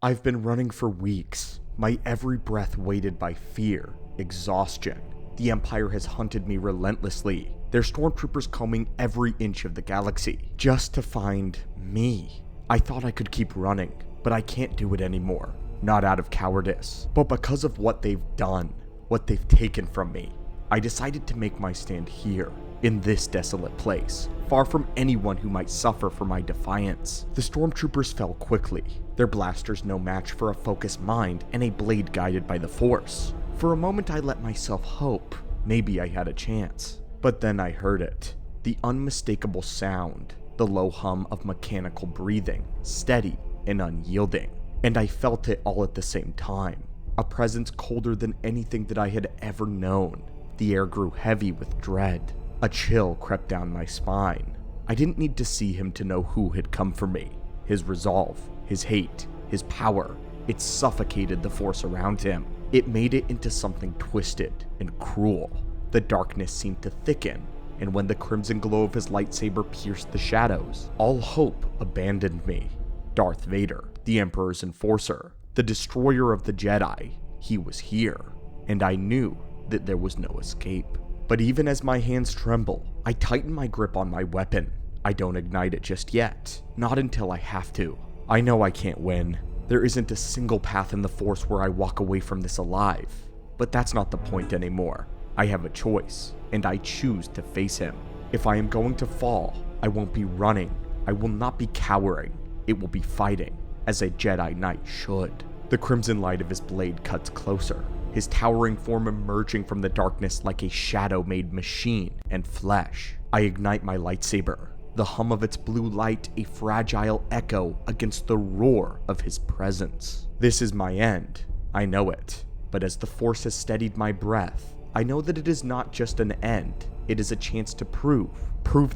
I've been running for weeks, my every breath weighted by fear, exhaustion. The Empire has hunted me relentlessly, their stormtroopers combing every inch of the galaxy, just to find me. I thought I could keep running, but I can't do it anymore. Not out of cowardice, but because of what they've done, what they've taken from me. I decided to make my stand here, in this desolate place, far from anyone who might suffer for my defiance. The stormtroopers fell quickly, their blasters no match for a focused mind and a blade guided by the Force. For a moment I let myself hope maybe I had a chance. But then I heard it, the unmistakable sound, the low hum of mechanical breathing, steady and unyielding. And I felt it all at the same time, a presence colder than anything that I had ever known. The air grew heavy with dread. A chill crept down my spine. I didn't need to see him to know who had come for me. His resolve, his hate, his power, it suffocated the Force around him. It made it into something twisted and cruel. The darkness seemed to thicken, and when the crimson glow of his lightsaber pierced the shadows, all hope abandoned me. Darth Vader, the Emperor's enforcer, the destroyer of the Jedi, he was here, and I knew that there was no escape. But even as my hands tremble, I tighten my grip on my weapon. I don't ignite it just yet, not until I have to. I know I can't win. There isn't a single path in the Force where I walk away from this alive. But that's not the point anymore. I have a choice, and I choose to face him. If I am going to fall, I won't be running. I will not be cowering. It will be fighting, as a Jedi Knight should. The crimson light of his blade cuts closer, his towering form emerging from the darkness like a shadow-made machine and flesh. I ignite my lightsaber, the hum of its blue light a fragile echo against the roar of his presence. This is my end, I know it, but as the Force has steadied my breath, I know that it is not just an end, it is a chance to prove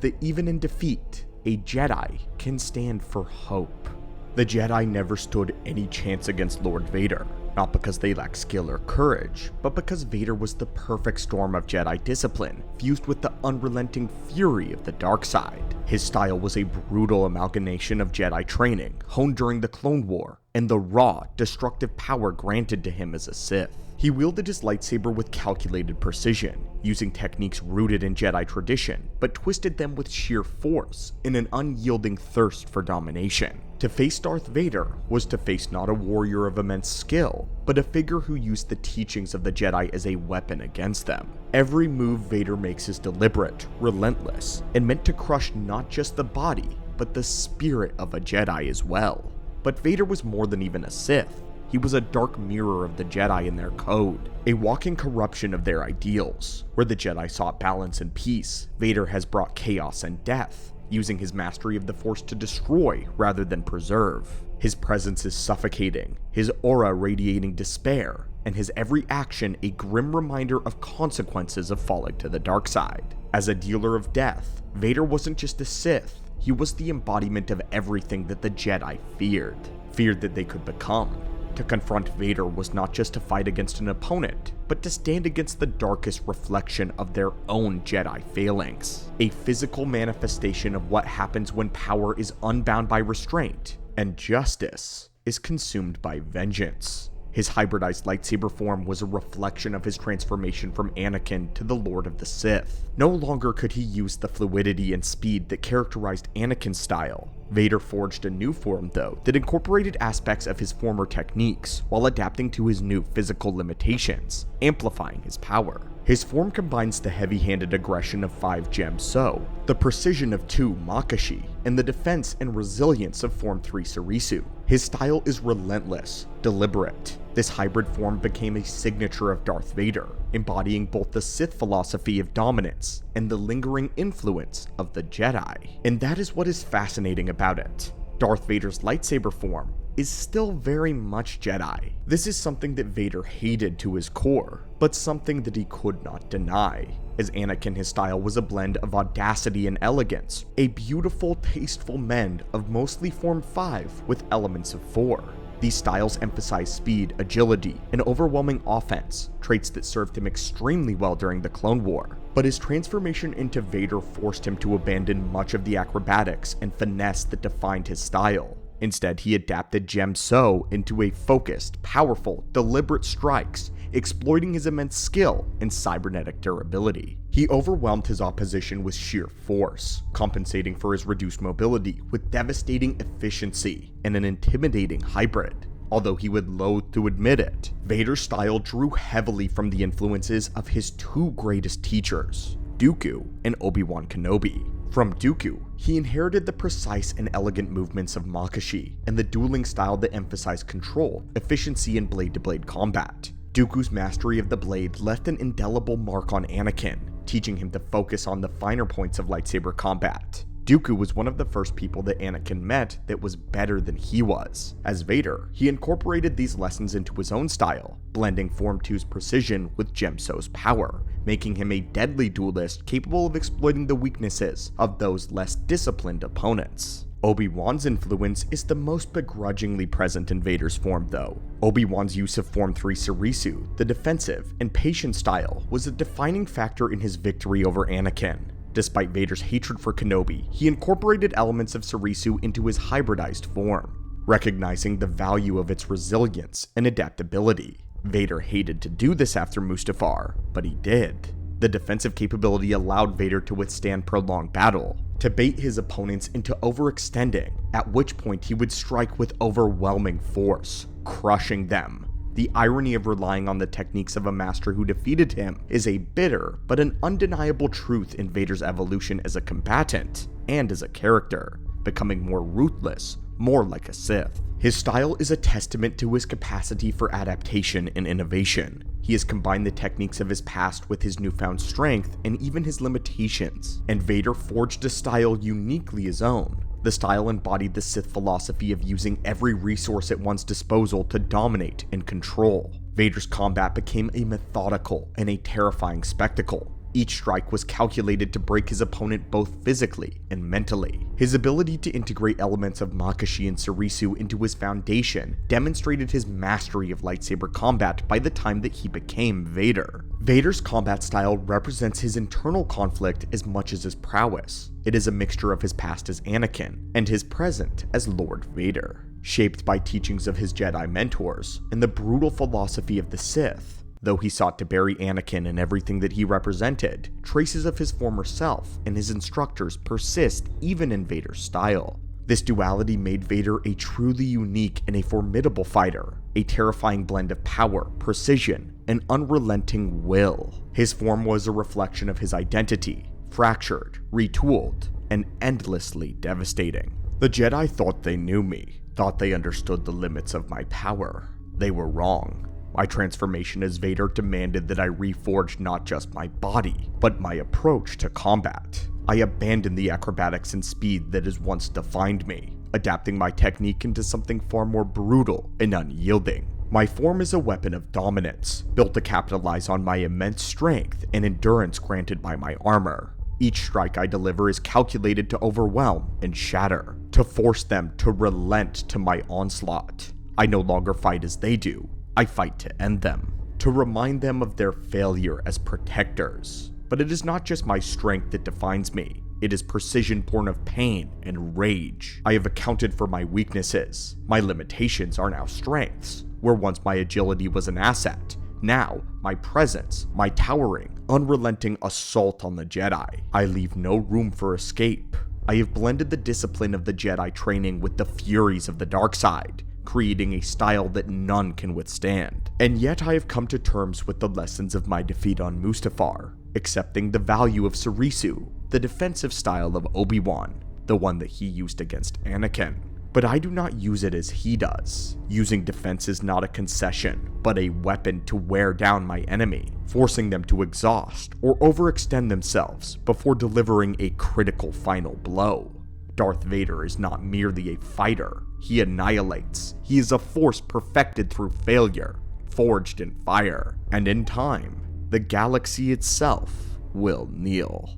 that even in defeat, a Jedi can stand for hope. The Jedi never stood any chance against Lord Vader, not because they lacked skill or courage, but because Vader was the perfect storm of Jedi discipline, fused with the unrelenting fury of the dark side. His style was a brutal amalgamation of Jedi training, honed during the Clone War, and the raw, destructive power granted to him as a Sith. He wielded his lightsaber with calculated precision, using techniques rooted in Jedi tradition, but twisted them with sheer force in an unyielding thirst for domination. To face Darth Vader was to face not a warrior of immense skill, but a figure who used the teachings of the Jedi as a weapon against them. Every move Vader makes is deliberate, relentless, and meant to crush not just the body, but the spirit of a Jedi as well. But Vader was more than even a Sith. He was a dark mirror of the Jedi and their code, a walking corruption of their ideals. Where the Jedi sought balance and peace, Vader has brought chaos and death, using his mastery of the Force to destroy rather than preserve. His presence is suffocating, his aura radiating despair, and his every action a grim reminder of consequences of falling to the dark side. As a dealer of death, Vader wasn't just a Sith, he was the embodiment of everything that the Jedi feared that they could become. To confront Vader was not just to fight against an opponent, but to stand against the darkest reflection of their own Jedi failings. A physical manifestation of what happens when power is unbound by restraint, and justice is consumed by vengeance. His hybridized lightsaber form was a reflection of his transformation from Anakin to the Lord of the Sith. No longer could he use the fluidity and speed that characterized Anakin's style. Vader forged a new form, though, that incorporated aspects of his former techniques while adapting to his new physical limitations, amplifying his power. His form combines the heavy-handed aggression of 5 Gem So, the precision of 2 Makashi, and the defense and resilience of Form 3 Sarisu. His style is relentless, deliberate. This hybrid form became a signature of Darth Vader, embodying both the Sith philosophy of dominance and the lingering influence of the Jedi. And that is what is fascinating about it. Darth Vader's lightsaber form is still very much Jedi. This is something that Vader hated to his core, but something that he could not deny. As Anakin, his style was a blend of audacity and elegance, a beautiful, tasteful mend of mostly Form 5 with elements of 4. These styles emphasize speed, agility, and overwhelming offense, traits that served him extremely well during the Clone War. But his transformation into Vader forced him to abandon much of the acrobatics and finesse that defined his style. Instead, he adapted Gem-So into a focused, powerful, deliberate strikes, exploiting his immense skill and cybernetic durability. He overwhelmed his opposition with sheer force, compensating for his reduced mobility with devastating efficiency and an intimidating hybrid. Although he would loathe to admit it, Vader's style drew heavily from the influences of his two greatest teachers, Dooku and Obi-Wan Kenobi. From Dooku, he inherited the precise and elegant movements of Makashi and the dueling style that emphasized control, efficiency, and blade-to-blade combat. Dooku's mastery of the blade left an indelible mark on Anakin, teaching him to focus on the finer points of lightsaber combat. Dooku was one of the first people that Anakin met that was better than he was. As Vader, he incorporated these lessons into his own style, blending Form 2's precision with Gem-So's power, making him a deadly duelist capable of exploiting the weaknesses of those less disciplined opponents. Obi-Wan's influence is the most begrudgingly present in Vader's form though. Obi-Wan's use of Form 3 Sarisu, the defensive and patient style, was a defining factor in his victory over Anakin. Despite Vader's hatred for Kenobi, he incorporated elements of Sarisu into his hybridized form, recognizing the value of its resilience and adaptability. Vader hated to do this after Mustafar, but he did. The defensive capability allowed Vader to withstand prolonged battle, to bait his opponents into overextending, at which point he would strike with overwhelming force, crushing them. The irony of relying on the techniques of a master who defeated him is a bitter but an undeniable truth in Vader's evolution as a combatant and as a character, becoming more ruthless, more like a Sith. His style is a testament to his capacity for adaptation and innovation. He has combined the techniques of his past with his newfound strength and even his limitations, and Vader forged a style uniquely his own. The style embodied the Sith philosophy of using every resource at one's disposal to dominate and control. Vader's combat became a methodical and a terrifying spectacle. Each strike was calculated to break his opponent both physically and mentally. His ability to integrate elements of Makashi and Sarisu into his foundation demonstrated his mastery of lightsaber combat by the time that he became Vader. Vader's combat style represents his internal conflict as much as his prowess. It is a mixture of his past as Anakin and his present as Lord Vader, shaped by teachings of his Jedi mentors and the brutal philosophy of the Sith. Though he sought to bury Anakin and everything that he represented, traces of his former self and his instructors persist even in Vader's style. This duality made Vader a truly unique and a formidable fighter, a terrifying blend of power, precision, and unrelenting will. His form was a reflection of his identity, fractured, retooled, and endlessly devastating. The Jedi thought they knew me, thought they understood the limits of my power. They were wrong. My transformation as Vader demanded that I reforge not just my body, but my approach to combat. I abandoned the acrobatics and speed that has once defined me, adapting my technique into something far more brutal and unyielding. My form is a weapon of dominance, built to capitalize on my immense strength and endurance granted by my armor. Each strike I deliver is calculated to overwhelm and shatter, to force them to relent to my onslaught. I no longer fight as they do. I fight to end them, to remind them of their failure as protectors. But it is not just my strength that defines me. It is precision born of pain and rage. I have accounted for my weaknesses. My limitations are now strengths. Where once my agility was an asset, now my presence, my towering, unrelenting assault on the Jedi. I leave no room for escape. I have blended the discipline of the Jedi training with the furies of the dark side, creating a style that none can withstand. And yet I have come to terms with the lessons of my defeat on Mustafar, accepting the value of Sarisu, the defensive style of Obi-Wan, the one that he used against Anakin. But I do not use it as he does. Using defense is not a concession, but a weapon to wear down my enemy, forcing them to exhaust or overextend themselves before delivering a critical final blow. Darth Vader is not merely a fighter. He annihilates. He is a force perfected through failure, forged in fire, and in time, the galaxy itself will kneel.